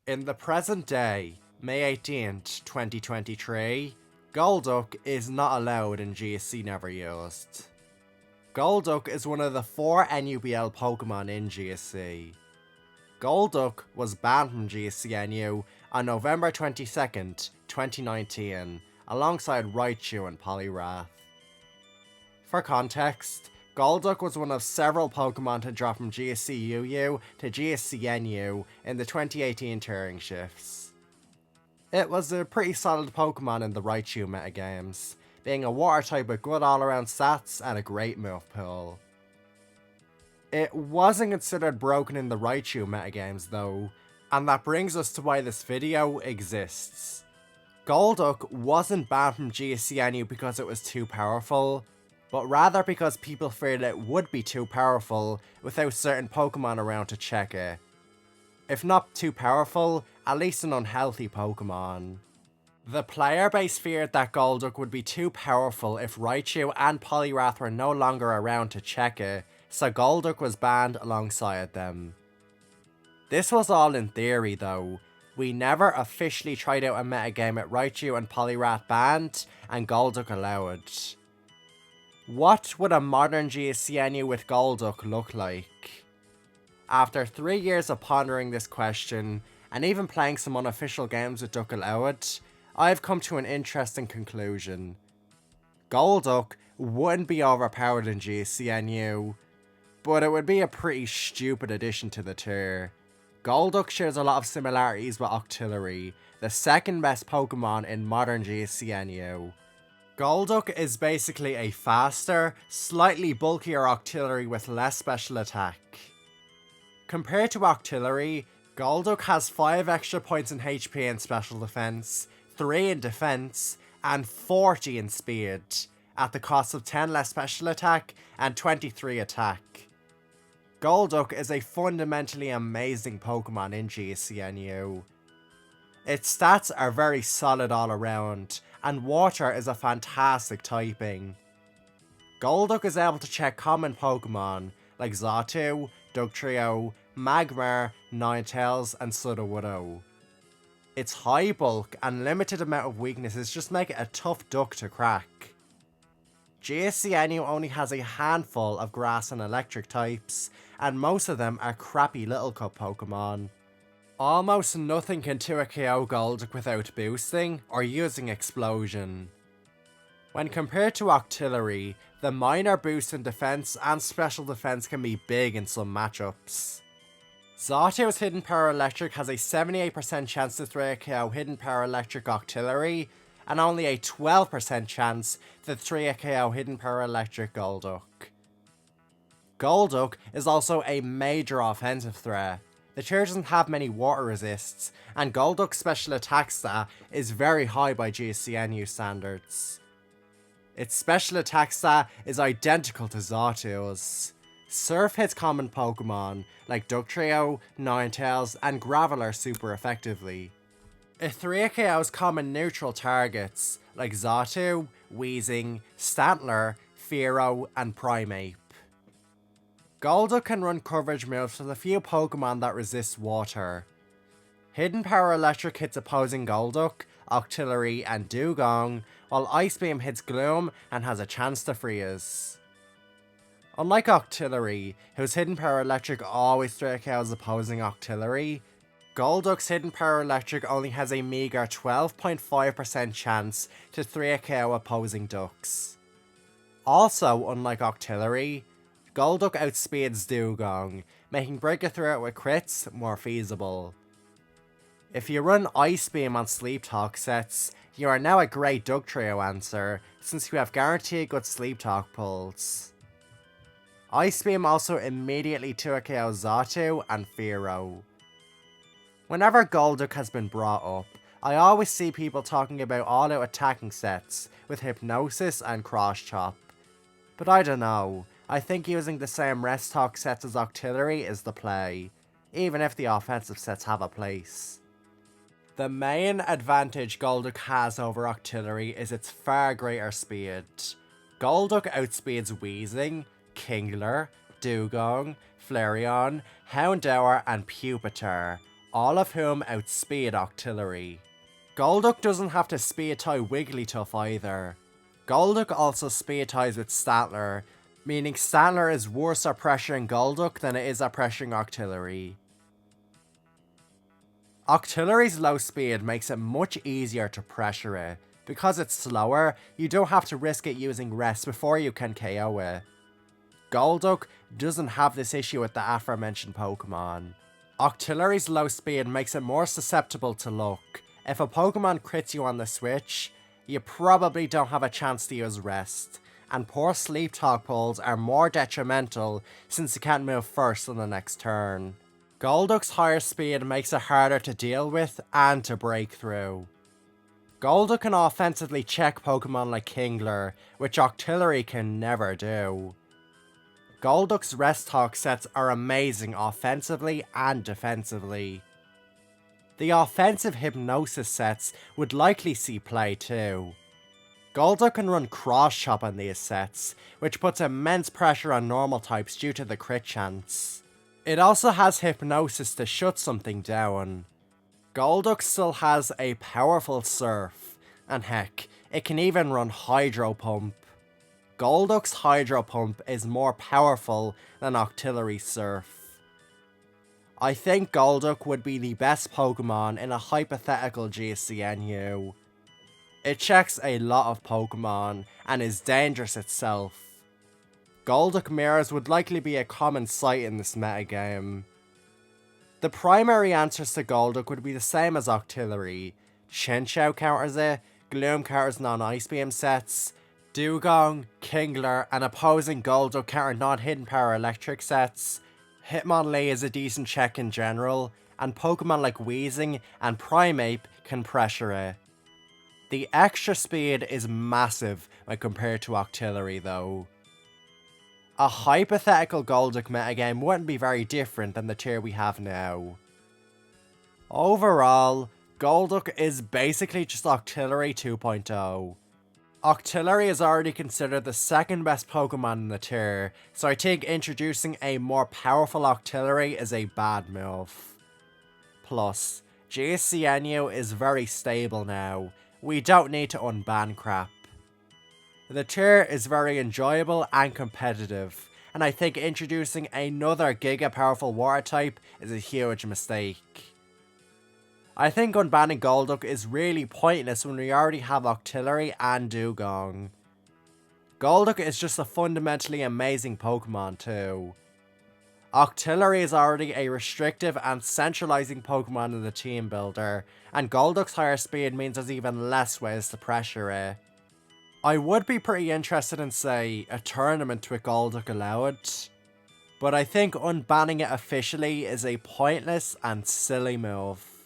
In the present day, May 18th, 2023, Golduck is not allowed in GSC Never Used. Golduck is one of the 4 NUBL Pokemon in GSC. Golduck was banned from GSC NU on November 22nd, 2019, alongside Raichu and Poliwrath. For context, Golduck was one of several Pokemon to drop from GSC UU to GSC NU in the 2018 Turing shifts. It was a pretty solid Pokemon in the Raichu metagames, being a water type with good all-around stats and a great move pool. It wasn't considered broken in the Raichu metagames though, and that brings us to why this video exists. Golduck wasn't banned from GSC NU because it was too powerful, but rather because people feared it would be too powerful without certain Pokemon around to check it. If not too powerful, at least an unhealthy Pokemon. The player base feared that Golduck would be too powerful if Raichu and Poliwrath were no longer around to check it, so Golduck was banned alongside them. This was all in theory though. We never officially tried out a metagame with Raichu and Poliwrath banned, and Golduck allowed. What would a modern GSC NU with Golduck look like? After 3 years of pondering this question, and even playing some unofficial games with Duck allowed, I've come to an interesting conclusion. Golduck wouldn't be overpowered in GSC NU, but it would be a pretty stupid addition to the tier. Golduck shares a lot of similarities with Octillery, the second best Pokemon in modern GSC NU. Golduck is basically a faster, slightly bulkier Octillery with less special attack. Compared to Octillery, Golduck has 5 extra points in HP and special defense, 3 in defense, and 40 in speed, at the cost of 10 less special attack and 23 attack. Golduck is a fundamentally amazing Pokemon in GSC NU. Its stats are very solid all around, and water is a fantastic typing. Golduck is able to check common Pokemon like Xatu, Dugtrio, Magmar, Ninetales, and Sudowoodo. Its high bulk and limited amount of weaknesses just make it a tough duck to crack. GSC NU only has a handful of grass and electric types, and most of them are crappy little cup Pokemon. Almost nothing can 2-KO Golduck without boosting or using Explosion. When compared to Octillery, the minor boost in defense and special defense can be big in some matchups. Xatu's Hidden Power Electric has a 78% chance to 3-KO Hidden Power Electric Octillery, and only a 12% chance to 3-KO Hidden Power Electric Golduck. Golduck is also a major offensive threat. The tier doesn't have many water resists, and Golduck's special attack stat is very high by GSC NU standards. Its special attack stat is identical to Xatu's. Surf hits common Pokemon like Dugtrio, Ninetales, and Graveler super effectively. It 3-KOs common neutral targets like Xatu, Weezing, Stantler, Fearow, and Primeape. Golduck can run coverage moves with a few Pokemon that resist water. Hidden Power Electric hits opposing Golduck, Octillery, and Dugong, while Ice Beam hits Gloom and has a chance to freeze. Unlike Octillery, whose Hidden Power Electric always 3-KOs opposing Octillery, Golduck's Hidden Power Electric only has a meager 12.5% chance to 3-KO opposing ducks. Also, unlike Octillery, Golduck outspeeds Dugong, making breaking through it with crits more feasible. If you run Ice Beam on Sleep Talk sets, you are now a great Dugtrio answer, since you have guaranteed good Sleep Talk pulls. Ice Beam also immediately 2-KOs Xatu and Fearow. Whenever Golduck has been brought up, I always see people talking about all-out attacking sets with Hypnosis and Cross Chop. But I don't know. I think using the same rest talk sets as Octillery is the play, even if the offensive sets have a place. The main advantage Golduck has over Octillery is its far greater speed. Golduck outspeeds Weezing, Kingler, Dugong, Flareon, Houndour, and Pupitar, all of whom outspeed Octillery. Golduck doesn't have to speed tie Wigglytuff either. Golduck also speed ties with Statler, meaning Statler is worse at pressuring Golduck than it is at pressuring Octillery. Octillery's low speed makes it much easier to pressure it. Because it's slower, you don't have to risk it using rest before you can KO it. Golduck doesn't have this issue with the aforementioned Pokemon. Octillery's low speed makes it more susceptible to luck. If a Pokemon crits you on the switch, you probably don't have a chance to use rest, and poor sleep talk pulls are more detrimental since you can't move first on the next turn. Golduck's higher speed makes it harder to deal with and to break through. Golduck can offensively check Pokemon like Kingler, which Octillery can never do. Golduck's Rest Talk sets are amazing offensively and defensively. The offensive Hypnosis sets would likely see play too. Golduck can run Cross Chop on these sets, which puts immense pressure on normal types due to the crit chance. It also has Hypnosis to shut something down. Golduck still has a powerful Surf, and heck, it can even run Hydro Pump. Golduck's Hydro Pump is more powerful than Octillery's Surf. I think Golduck would be the best Pokemon in a hypothetical GCNU. It checks a lot of Pokemon and is dangerous itself. Golduck mirrors would likely be a common sight in this metagame. The primary answers to Golduck would be the same as Octillery. Chinchou counters it, Gloom counters non-Ice Beam sets, Dugong, Kingler, and opposing Golduck counter non-Hidden Power Electric sets. Hitmonlee is a decent check in general, and Pokemon like Weezing and Primeape can pressure it. The extra speed is massive when compared to Octillery though. A hypothetical Golduck metagame wouldn't be very different than the tier we have now. Overall, Golduck is basically just Octillery 2.0. Octillery is already considered the second best Pokemon in the tier, so I think introducing a more powerful Octillery is a bad move. Plus, GCNU is very stable now. We don't need to unban crap. The tier is very enjoyable and competitive, and I think introducing another giga powerful water type is a huge mistake. I think unbanning Golduck is really pointless when we already have Octillery and Dugong. Golduck is just a fundamentally amazing Pokemon too. Octillery is already a restrictive and centralizing Pokemon in the team builder, and Golduck's higher speed means there's even less ways to pressure it. I would be pretty interested in, say, a tournament with Golduck allowed, but I think unbanning it officially is a pointless and silly move.